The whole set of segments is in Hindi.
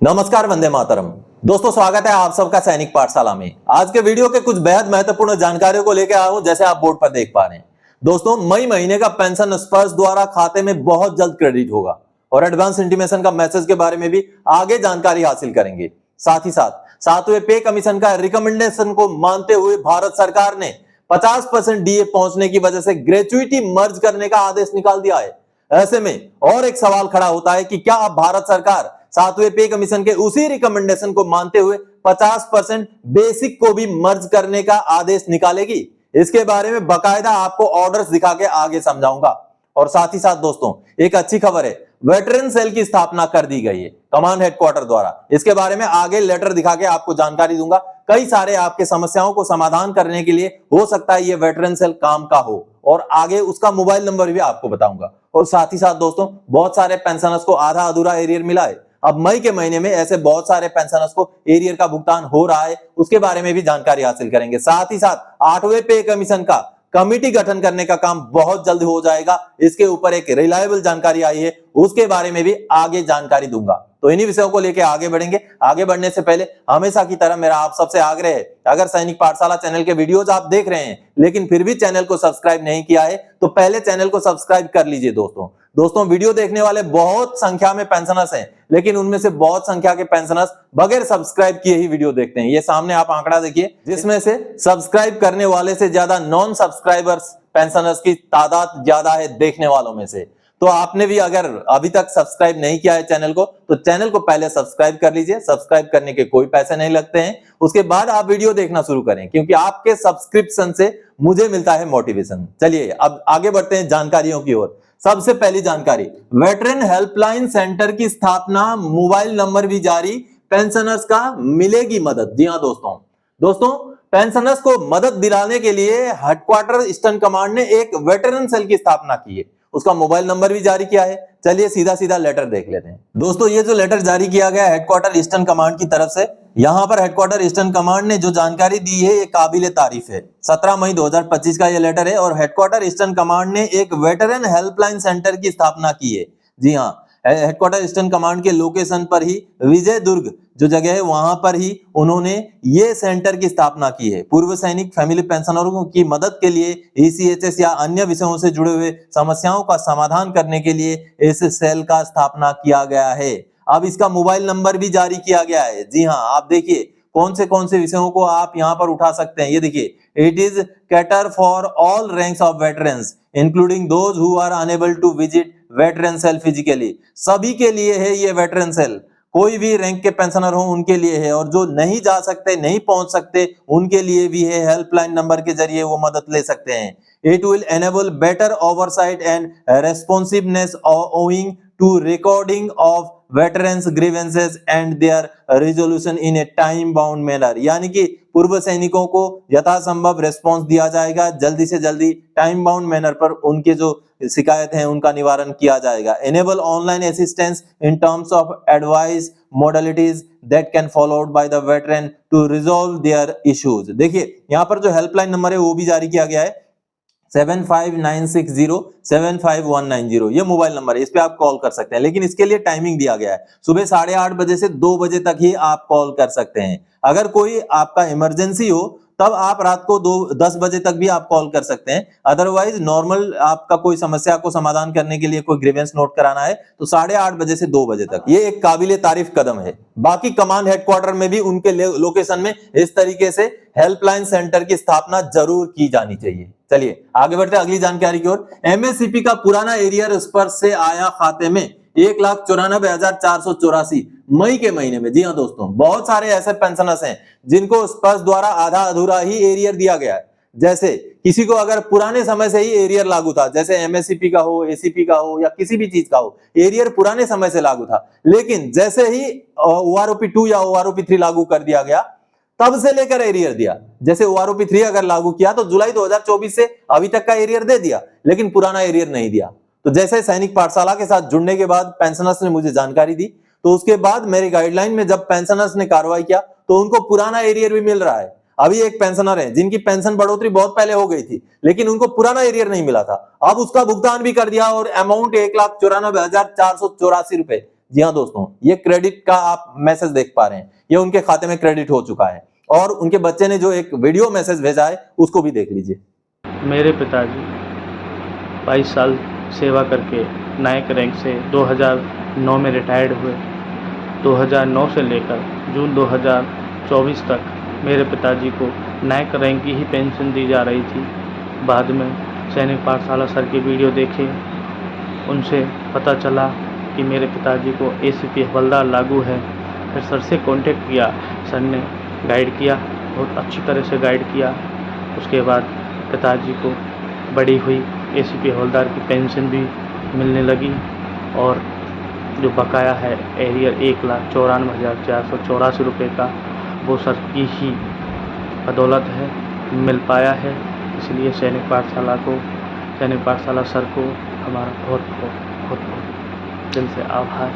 नमस्कार, वंदे मातरम। दोस्तों, स्वागत है आप सबका सैनिक पाठशाला में। आज के वीडियो के कुछ बेहद महत्वपूर्ण जानकारियों को लेकर आया हूं, जैसे आप बोर्ड पर देख पा रहे हैं। दोस्तों, मई महीने का पेंशन स्पर्श द्वारा खाते में बहुत जल्द क्रेडिट होगा और एडवांस इंटीमेशन का मैसेज के बारे में भी आगे जानकारी हासिल करेंगे। साथ ही साथ 7वें पे कमीशन का रिकमेंडेशन को मानते हुए भारत सरकार ने 50% डीए पहुंचने की वजह से ग्रेचुइटी मर्ज करने का आदेश निकाल दिया है। ऐसे में और एक सवाल खड़ा होता है कि क्या अब भारत सरकार 7वें पे कमीशन के उसी रिकमेंडेशन को मानते हुए 50% बेसिक को भी मर्ज करने का आदेश निकालेगी? इसके बारे में बकायदा आपको ऑर्डर्स दिखा के आगे समझाऊंगा। और साथ ही साथ दोस्तों, एक अच्छी खबर है, वेटरन सेल की स्थापना कर दी गई है कमांड हेडक्वार्टर द्वारा। इसके बारे में आगे लेटर दिखा के आपको जानकारी दूंगा। कई सारे आपके समस्याओं को समाधान करने के लिए हो सकता है ये वेटरन सेल काम का हो, और आगे उसका मोबाइल नंबर भी आपको बताऊंगा। और साथ ही साथ दोस्तों, बहुत सारे पेंशनर्स को आधा अधूरा एरियर मिला है। अब मई के महीने में ऐसे बहुत सारे पेंशनर्स को एरियर का भुगतान हो रहा है, उसके बारे में भी जानकारी हासिल करेंगे। साथ ही साथ 8वें पे कमीशन का कमिटी गठन करने का काम बहुत जल्द हो जाएगा। इसके ऊपर एक रिलायबल जानकारी आई है, उसके बारे में भी आगे जानकारी दूंगा। तो इन्हीं विषयों को लेकर आगे बढ़ेंगे। आगे बढ़ने से पहले हमेशा की तरह मेरा आप सबसे आग्रह है, अगर सैनिक पाठशाला चैनल के वीडियोज आप देख रहे हैं लेकिन फिर भी चैनल को सब्सक्राइब नहीं किया है, तो पहले चैनल को सब्सक्राइब कर लीजिए। दोस्तों, वीडियो देखने वाले बहुत संख्या में पेंशनर्स हैं, लेकिन उनमें से बहुत संख्या के पेंशनर्स बगैर सब्सक्राइब किए ही वीडियो देखते हैं। ये सामने आप आंकड़ा देखिए, जिसमें से सब्सक्राइब करने वाले से ज्यादा नॉन सब्सक्राइबर्स पेंशनर्स की तादाद ज्यादा है देखने वालों में से। तो आपने भी अगर अभी तक सब्सक्राइब नहीं किया है चैनल को, तो चैनल को पहले सब्सक्राइब कर लीजिए। सब्सक्राइब करने के कोई पैसे नहीं लगते हैं, उसके बाद आप वीडियो देखना शुरू करें, क्योंकि आपके सब्सक्रिप्शन से मुझे मिलता है मोटिवेशन। चलिए अब आगे बढ़ते हैं जानकारियों की ओर। सबसे पहली जानकारी, वेटरन हेल्पलाइन सेंटर की स्थापना, मोबाइल नंबर भी जारी, पेंशनर्स का मिलेगी मदद। जी हाँ दोस्तों, पेंशनर्स को मदद दिलाने के लिए हेडक्वार्टर ईस्टर्न कमांड ने एक वेटरन सेल की स्थापना की है, उसका मोबाइल नंबर भी जारी किया है। चलिए सीधा सीधा लेटर देख लेते हैं। दोस्तों, ये जो लेटर जारी किया गया हेडक्वार्टर ईस्टर्न कमांड की तरफ से, यहां पर हेडक्वार्टर ईस्टर्न कमांड ने जो जानकारी दी है ये काबिले तारीफ है। 17 मई 2025 का ये लेटर है और हेडक्वार्टर ईस्टर्न कमांड ने एक वेटरन हेल्पलाइन सेंटर की स्थापना की है। जी हाँ, हेडक्वार्टर ईस्टर्न कमांड के लोकेशन पर ही, विजय दुर्ग जो जगह है वहां पर ही उन्होंने ये सेंटर की स्थापना की है। पूर्व सैनिक फैमिली पेंशनरों की मदद के लिए ईसीएचएस या अन्य विषयों से जुड़े हुए समस्याओं का समाधान करने के लिए इस सेल का स्थापना किया गया है। अब इसका मोबाइल नंबर भी जारी किया गया है। जी हाँ, आप देखिए कौन से विषयों को आप यहाँ पर उठा सकते हैं। ये देखिए, it is cater for all ranks of veterans including those who are unable to visit veteran cell physically. सभी के लिए है ये वेटरन सेल, कोई भी रैंक के पेंशनर हो उनके लिए है, और जो नहीं जा सकते, नहीं पहुंच सकते, उनके लिए भी है। हेल्पलाइन नंबर के जरिए वो मदद ले सकते हैं। It will enable better oversight and responsiveness owing to recording of veterans grievances and their resolution in a time bound manner. यानी कि पूर्व सैनिकों को यथासंभव रेस्पॉन्स दिया जाएगा, जल्दी से जल्दी टाइम बाउंड मैनर पर उनके जो शिकायत है उनका निवारण किया जाएगा। Enable online assistance in terms of advice modalities that can followed by the veteran to resolve their issues। देखिए यहाँ पर जो हेल्पलाइन नंबर है वो भी जारी किया गया है, 7596075190। ये मोबाइल नंबर है, इस पे आप कॉल कर सकते हैं, लेकिन इसके लिए टाइमिंग दिया गया है, सुबह 8:30 बजे से 2 बजे तक ही आप कॉल कर सकते हैं। अगर कोई आपका इमरजेंसी हो तब आप रात को 10 बजे तक भी आप कॉल कर सकते हैं। अदरवाइज नॉर्मल आपका कोई समस्या को समाधान करने के लिए कोई ग्रीवेंस नोट कराना है तो 8:30 बजे से 2 बजे तक। ये एक काबिले तारीफ कदम है। बाकी कमांड हेडक्वार्टर में भी उनके लोकेशन में इस तरीके से हेल्पलाइन सेंटर की स्थापना जरूर की जानी चाहिए। चलिए आगे बढ़ते अगली जानकारी की ओर। एमएससीपी का पुराना एरियर स्पर्श से आया खाते में 1,94,484 मई के महीने में। जी हाँ दोस्तों, बहुत सारे ऐसे पेंशनर्स हैं जिनको स्पर्श द्वारा आधा अधूरा ही एरियर दिया गया है। जैसे किसी को अगर पुराने समय से ही एरियर लागू था, जैसे एमएससीपी का हो, एसीपी का हो या किसी भी चीज का हो, एरियर पुराने समय से लागू था, लेकिन जैसे ही ओआरओपी 2 या ओआरओपी 3 लागू कर दिया गया तब से लेकर एरियर दिया। जैसे ओआरओपी 3 अगर लागू किया तो जुलाई 2024 से अभी तक का एरियर दे दिया, लेकिन पुराना एरियर नहीं दिया। तो जैसे सैनिक पाठशाला के साथ जुड़ने के बाद पेंशनर्स ने मुझे जानकारी दी, तो उसके बाद मेरे गाइडलाइन में जब पेंशनर्स ने कार्रवाई किया तो उनको पुराना एरियर भी मिल रहा है। अभी एक पेंशनर है जिनकी पेंशन बढ़ोतरी बहुत पहले हो गई थी, लेकिन उनको पुराना एरियर नहीं मिला था, अब उसका भुगतान भी कर दिया और अमाउंट 1,94,484 रुपए जी हाँ दोस्तों, ये क्रेडिट का आप मैसेज देख पा रहे हैं, ये उनके खाते में क्रेडिट हो चुका है। और उनके बच्चे ने जो एक वीडियो मैसेज भेजा है उसको भी देख लीजिए। मेरे पिताजी 22 साल सेवा करके नायक रैंक से 2009 में रिटायर्ड हुए। 2009 से लेकर जून 2024 तक मेरे पिताजी को नायक रैंक की ही पेंशन दी जा रही थी। बाद में सैनिक पाठशाला सर की वीडियो देखे, उनसे पता चला कि मेरे पिताजी को एसीपी हवलदार लागू है। फिर सर से कांटेक्ट किया, सर ने गाइड किया, बहुत अच्छी तरह से गाइड किया। उसके बाद पिताजी को बढ़ी हुई एसीपी हवलदार की पेंशन भी मिलने लगी और जो बकाया है एरियर 1,94,484 रुपये का, वो सर की ही बदौलत है मिल पाया है। इसलिए सैनिक पाठशाला सर को हमारा बहुत दिल से आभार।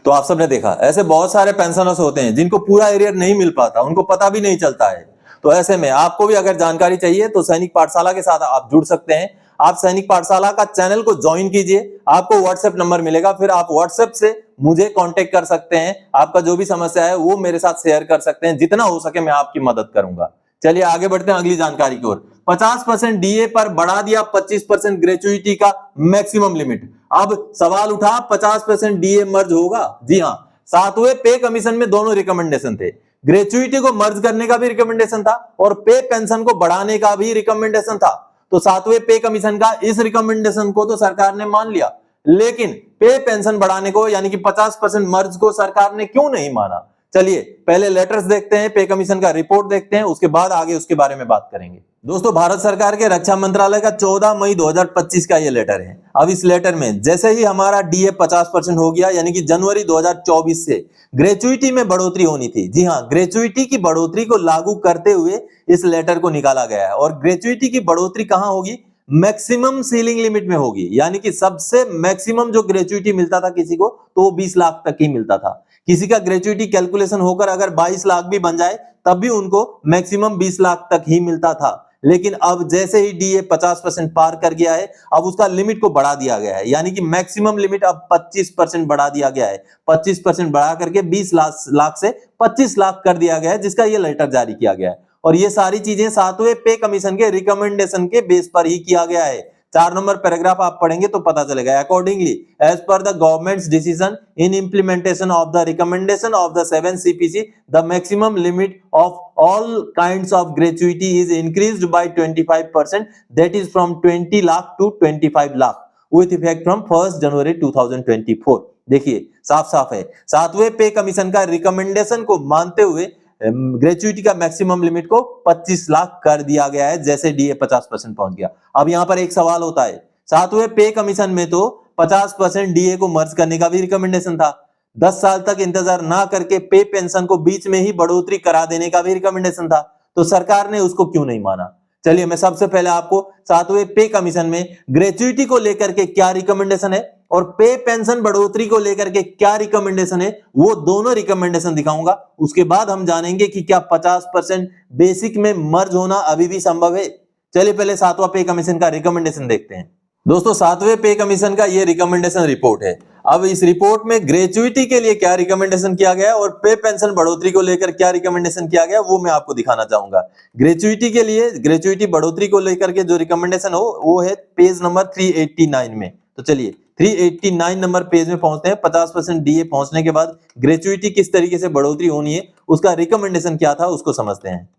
तो आप सबने देखा, ऐसे बहुत सारे पेंशनर्स होते हैं जिनको पूरा एरियर नहीं मिल पाता, उनको पता भी नहीं चलता है। तो ऐसे में आपको भी अगर जानकारी चाहिए तो सैनिक पाठशाला के साथ आप जुड़ सकते हैं। आप सैनिक पाठशाला का चैनल को ज्वाइन कीजिए, आपको व्हाट्सएप नंबर मिलेगा, फिर आप व्हाट्सएप से मुझे कांटेक्ट कर सकते हैं। आपका जो भी समस्या है वो मेरे साथ शेयर कर सकते हैं, जितना हो सके मैं आपकी मदद करूंगा। चलिए आगे बढ़ते हैं अगली जानकारी की ओर। 50% डीए पर बढ़ा दिया 25% ग्रेचुइटी का मैक्सिमम लिमिट। अब सवाल उठा, 50% डीए मर्ज होगा? जी हाँ, 7वें पे कमीशन में दोनों रिकमेंडेशन थे। ग्रेचुइटी को मर्ज करने का भी रिकमेंडेशन था और पे पेंशन को बढ़ाने का भी रिकमेंडेशन था। तो 7वें पे कमीशन का इस रिकमेंडेशन को तो सरकार ने मान लिया, लेकिन पे पेंशन बढ़ाने को यानी कि 50% मर्ज को सरकार ने क्यों नहीं माना? चलिए पहले लेटर्स देखते हैं, पे कमीशन का रिपोर्ट देखते हैं, उसके बाद आगे उसके बारे में बात करेंगे। दोस्तों, भारत सरकार के रक्षा मंत्रालय का 14 मई 2025 का ये लेटर है। अब इस लेटर में जैसे ही हमारा डीए 50% हो गया, यानी कि जनवरी 2024 से ग्रेचुइटी में बढ़ोतरी होनी थी। जी हाँ, ग्रेचुइटी की बढ़ोतरी को लागू करते हुए इस लेटर को निकाला गया है। और ग्रेचुइटी की बढ़ोतरी कहां होगी? मैक्सिमम सीलिंग लिमिट में होगी, यानी कि सबसे मैक्सिमम जो ग्रेचुइटी मिलता था किसी को, तो वो 20 लाख तक ही मिलता था। किसी का ग्रेचुइटी कैलकुलेशन होकर अगर 22 लाख भी बन जाए तब भी उनको मैक्सिमम 20 लाख तक ही मिलता था। लेकिन अब जैसे ही डीए 50% पार कर गया है, अब उसका लिमिट को बढ़ा दिया गया है, यानी कि मैक्सिमम लिमिट अब 25% बढ़ा दिया गया है। 25% बढ़ा करके 20 लाख से 25 लाख कर दिया गया है, जिसका ये लेटर जारी किया गया है। और ये सारी चीजें 7वें पे कमीशन के रिकमेंडेशन के बेस पर ही किया गया है। 4 नंबर पैराग्राफ आप पढ़ेंगे तो पता चलेगा। Accordingly as per the government's decision in implementation of the recommendation of the 7 CPC, the maximum limit of all kinds of gratuity is increased by 25%, that is from 20 lakh to 25 lakh with effect from 1st January 2024। देखिए साफ साफ है, 7वें पे कमीशन का रिकमेंडेशन को मानते हुए ग्रेचुइटी का मैक्सिमम लिमिट को 25 लाख कर दिया गया है, जैसे डीए 50% पहुंच गया। अब यहां पर एक सवाल होता है, 7वें पे कमीशन में तो 50% डीए को मर्ज करने का भी रिकमेंडेशन था। 10 साल तक इंतजार ना करके पे पेंशन को बीच में ही बढ़ोतरी करा देने का भी रिकमेंडेशन था, तो सरकार ने उसको क्यों नहीं माना? चलिए मैं सबसे पहले आपको 7वें पे कमीशन में ग्रेचुइटी को लेकर के क्या रिकमेंडेशन है और पे पेंशन बढ़ोतरी को लेकर के क्या रिकमेंडेशन है, वो दोनों रिकमेंडेशन दिखाऊंगा। उसके बाद हम जानेंगे कि क्या 50% बेसिक में मर्ज होना अभी भी संभव है। चलिए पहले 7वां पे कमीशन का रिकमेंडेशन देखते हैं। दोस्तों, 7वें पे कमीशन का ये रिकमेंडेशन रिपोर्ट है। अब इस रिपोर्ट में ग्रेचुइटी के लिए क्या रिकमेंडेशन किया गया और पे पेंशन बढ़ोतरी को लेकर क्या रिकमेंडेशन किया गया, वो मैं आपको दिखाना चाहूंगा। ग्रेचुइटी के लिए, ग्रेचुइटी बढ़ोतरी को लेकर के जो रिकमेंडेशन हो वो है पेज नंबर 389 में। तो चलिए 389 नंबर पेज में पहुंचते हैं। 50% डीए पहुंचने के बाद ग्रेचुइटी किस तरीके से बढ़ोतरी होनी है, उसका रिकमेंडेशन क्या था, उसको समझते हैं।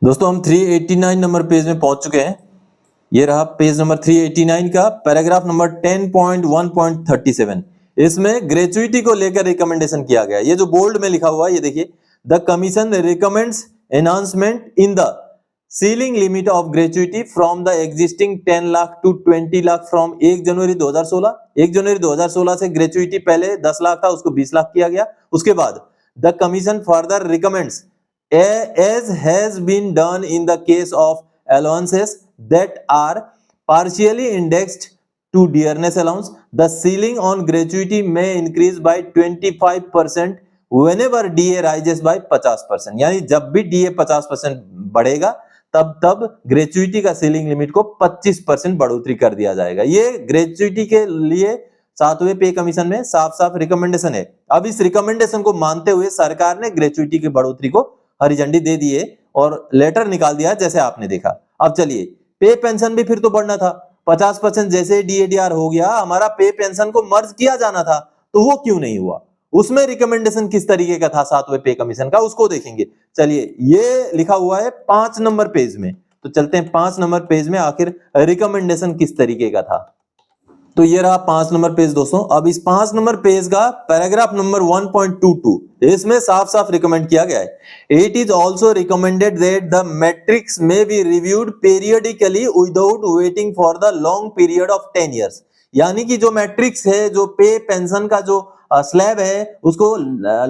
दोस्तों, हम 389 नंबर पेज में पहुंच चुके हैं। ये रहा पेज नंबर 389 का पैराग्राफ नंबर 10.1.37। इसमें ग्रेचुइटी को लेकर रिकमेंडेशन किया गया। ये जो बोल्ड में लिखा हुआ है ये देखिए, the commission recommends enhancement in the ceiling limit of gratuity from the existing 10 lakh to 20 lakh from 1 जनवरी 2016। 1 जनवरी 2016 से ग्रेचुइटी पहले 10 लाख था, उसको 20 लाख किया गया। उसके बाद the commission further recommends as has been done in the case of allowances that are partially indexed to dearness allowance, the ceiling on gratuity may increase by 25% whenever DA rises by 50%। यानी जब भी DA 50% बढ़ेगा तब ग्रेचुइटी का सीलिंग लिमिट को 25% बढ़ोतरी कर दिया जाएगा। ये ग्रेचुइटी के लिए सातवें पे कमीशन में साफ साफ रिकमेंडेशन है। अब इस रिकमेंडेशन को मानते हुए सरकार ने ग्रेच्युइटी की बढ़ोतरी को हरी झंडी दे दी है और लेटर निकाल दिया जैसे आपने देखा। अब चलिए, पे पेंशन भी फिर तो बढ़ना था, 50% जैसे डीएडीआर हो गया, हमारा पे पेंशन को मर्ज किया जाना था, तो वो क्यों नहीं हुआ? उसमें रिकमेंडेशन किस तरीके का था सातवें पे कमीशन का, उसको देखेंगे। चलिए, ये लिखा हुआ है 5 नंबर पेज में, तो चलते हैं 5 नंबर पेज में आखिर रिकमेंडेशन किस तरीके का था। तो ये रहा 5 नंबर पेज दोस्तों। अब इस 5 नंबर पेज का पैराग्राफ नंबर 1.22, इसमें साफ साफ रिकमेंड किया गया है, it is also recommended that the matrix may be reviewed periodically without waiting for the long period of 10 years. यानी कि जो मैट्रिक्स है, जो पे पेंशन का जो स्लैब है, उसको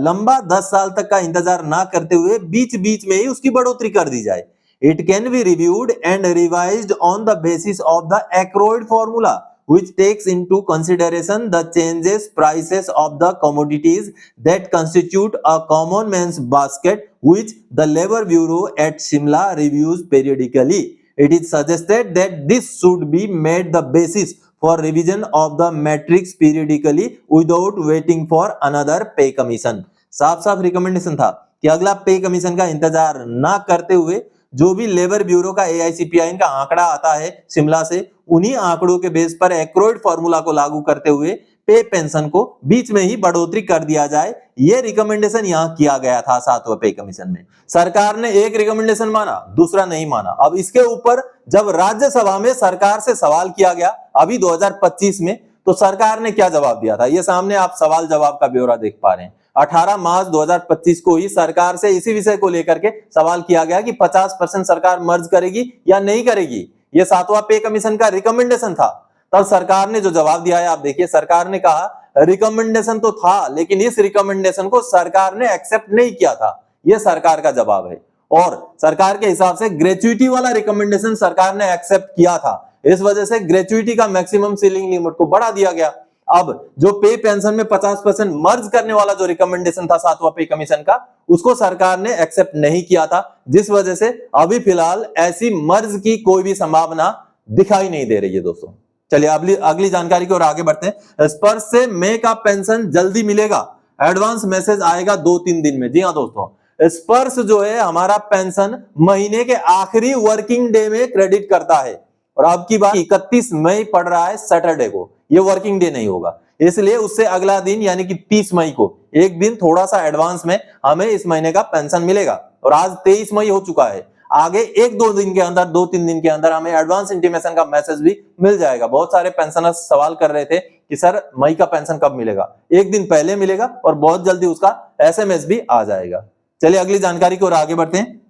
लंबा 10 साल तक का इंतजार ना करते हुए बीच बीच में ही उसकी बढ़ोतरी कर दी जाए। It can be reviewed and revised on the basis of the Aykroyd formula which takes into consideration the changes prices of the commodities that constitute a common man's basket, which the Labour Bureau at Shimla reviews periodically. It is suggested that this should be made the basis for revision of the matrix periodically without waiting for another pay commission. साफ साफ रिकमेंडेशन था कि अगला पे कमीशन का इंतजार ना करते हुए जो भी लेबर ब्यूरो का एआईसीपीआई का आंकड़ा आता है शिमला से, उन्हीं आंकड़ों के बेस पर एक्रोइड फॉर्मूला को लागू करते हुए पे पेंशन को बीच में ही बढ़ोतरी कर दिया जाए। यह रिकमेंडेशन यहां किया गया था 7वें पे कमीशन में। सरकार ने एक रिकमेंडेशन माना, दूसरा नहीं माना। अब इसके ऊपर जब राज्यसभा में सरकार से सवाल किया गया अभी 2025 में, तो सरकार ने क्या जवाब दिया था, ये सामने आप सवाल जवाब का ब्यौरा देख पा रहे हैं। 18 मार्च 2025 को ही सरकार से इसी विषय को लेकर के सवाल किया गया कि 50% सरकार मर्ज करेगी या नहीं करेगी। यह 7वां पे कमीशन का रिकमेंडेशन था। तब सरकार ने जो जवाब दिया है आप देखिए, सरकार ने कहा रिकमेंडेशन तो था, लेकिन इस रिकमेंडेशन को सरकार ने एक्सेप्ट नहीं किया था। यह सरकार का जवाब है। और सरकार के हिसाब से ग्रेच्युइटी वाला रिकमेंडेशन सरकार ने एक्सेप्ट किया था, इस वजह से ग्रेच्युइटी का मैक्सिमम सीलिंग लिमिट को बढ़ा दिया गया। अब जो पे पेंशन में 50% मर्ज करने वाला जो रिकमेंडेशन था 7वां पे कमीशन का, उसको सरकार ने एक्सेप्ट नहीं किया था, जिस वजह से अभी फिलहाल ऐसी मर्ज की कोई भी संभावना दिखाई नहीं दे रही है दोस्तों। चलिए अगली जानकारी की ओर आगे बढ़ते हैं। स्पर्श से मई का पेंशन जल्दी मिलेगा, एडवांस मैसेज आएगा 2-3 दिन में। जी हाँ दोस्तों, स्पर्श जो है हमारा पेंशन महीने के आखिरी वर्किंग डे में क्रेडिट करता है, और अब की बात 31 मई पड़ रहा है सैटरडे को, ये वर्किंग डे नहीं होगा, इसलिए उससे अगला दिन यानी कि 30 मई को एक दिन थोड़ा सा एडवांस में हमें इस महीने का पेंशन मिलेगा। और आज 23 मई हो चुका है, आगे 1-2 दिन के अंदर, 2-3 दिन के अंदर हमें एडवांस इंटीमेशन का मैसेज भी मिल जाएगा। बहुत सारे पेंशनर्स सवाल कर रहे थे कि सर मई का पेंशन कब मिलेगा, एक दिन पहले मिलेगा और बहुत जल्दी उसका एसएमएस भी आ जाएगा। चलिए अगली जानकारी की ओर आगे बढ़ते हैं।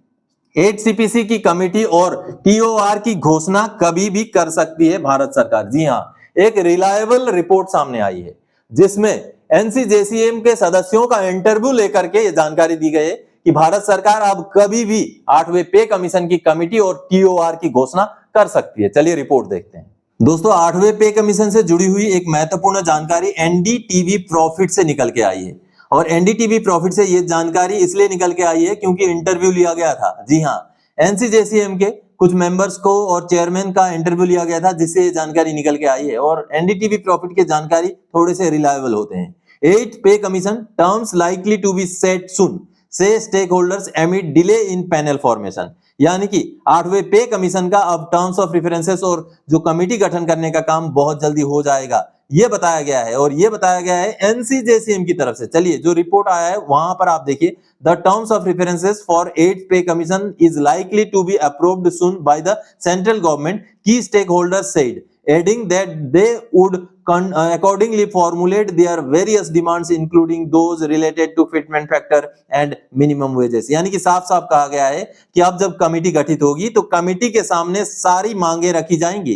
8 सीपीसी की कमेटी और टीओआर की घोषणा कभी भी कर सकती है भारत सरकार। जी हाँ, एक रिलायबल रिपोर्ट सामने आई है जिसमें एनसीजेसीएम के सदस्यों का इंटरव्यू लेकर के ये जानकारी दी गई है कि भारत सरकार अब कभी भी 8वें पे कमीशन की कमेटी और टीओआर की घोषणा कर सकती है। चलिए रिपोर्ट देखते हैं दोस्तों। 8वें पे कमीशन से जुड़ी हुई एक महत्वपूर्ण जानकारी एनडीटीवी प्रॉफिट से निकल के आई है, और एनडीटीवी प्रॉफिट से ये जानकारी इसलिए निकल के आई है क्योंकि इंटरव्यू लिया गया था। जी हाँ, एनसीजेसीएम के कुछ मेंबर्स को और चेयरमैन का इंटरव्यू लिया गया था, जिससे ये जानकारी निकल के आई है। और एनडीटीवी प्रॉफिट के जानकारी थोड़े से रिलायबल होते हैं। 8th pay commission terms likely to be set soon say stakeholders amid delay in panel formation. यानी कि 8वें पे कमीशन का अब टर्म्स ऑफ रेफरेंसेस और जो कमेटी गठन करने का काम बहुत जल्दी हो जाएगा, ये बताया गया है। और ये बताया गया है एनसीजेसीएम की तरफ से। चलिए जो रिपोर्ट आया है वहां पर आप देखिए, the terms of references for 8th pay commission is likely to be approved soon by the central government, की stakeholders said, adding that they would accordingly formulate their various demands including those related to fitment factor and minimum wages। यानी कि साफ साफ कहा गया है कि अब जब कमेटी गठित होगी तो कमेटी के सामने सारी मांगे रखी जाएंगी।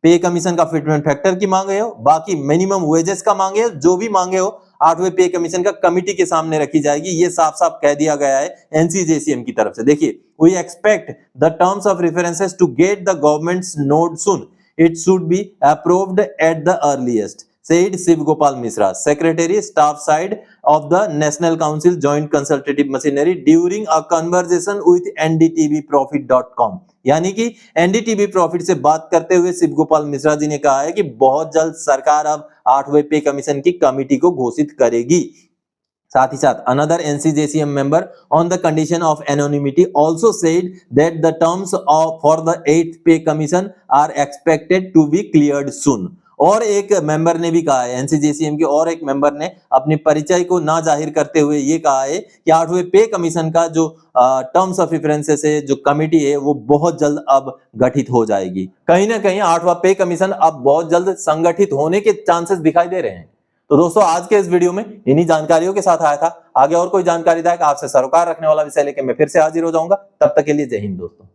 पे कमीशन का फिटमेंट फैक्टर की मांगे हो, बाकी मिनिमम वेजेस का मांगे हो, जो भी मांगे हो 8वें पे कमीशन का कमेटी के सामने रखी जाएगी। ये साफ साफ कह दिया गया है एनसीजेसीएम की तरफ से। देखिए, we expect the terms of references to get the government's nod soon, it should be approved at the earliest। said Shiv Gopal Mishra, Secretary, Staff Side of the National Council Joint Consultative Machinery during a conversation with ndtvprofit.com। यानी कि एनडीटीवी प्रॉफिट से बात करते हुए शिव गोपाल मिश्रा जी ने कहा है कि बहुत जल्द सरकार अब 8वें पे कमीशन की कमेटी को घोषित करेगी। साथ ही साथ another NCJCM member on the condition of anonymity also said that the terms of for the 8th pay commission are expected to be cleared soon. और एक मेंबर ने भी कहा है, एनसीजेसीएम के और एक मेंबर ने अपने परिचय को ना जाहिर करते हुए ये कहा है कि 8वें पे कमीशन का जो टर्म्स ऑफ रेफरेंसेस है, जो कमेटी है, वो बहुत जल्द अब गठित हो जाएगी। कहीं ना कहीं 8वां पे कमीशन अब बहुत जल्द संगठित होने के चांसेस दिखाई दे रहे हैं। तो दोस्तों आज के इस वीडियो में इन्हीं जानकारियों के साथ आया था। आगे और कोई जानकारी दायक आपसे सरोकार रखने वाला विषय लेकर मैं फिर से हाजिर हो जाऊंगा। तब तक के लिए जय हिंद दोस्तों।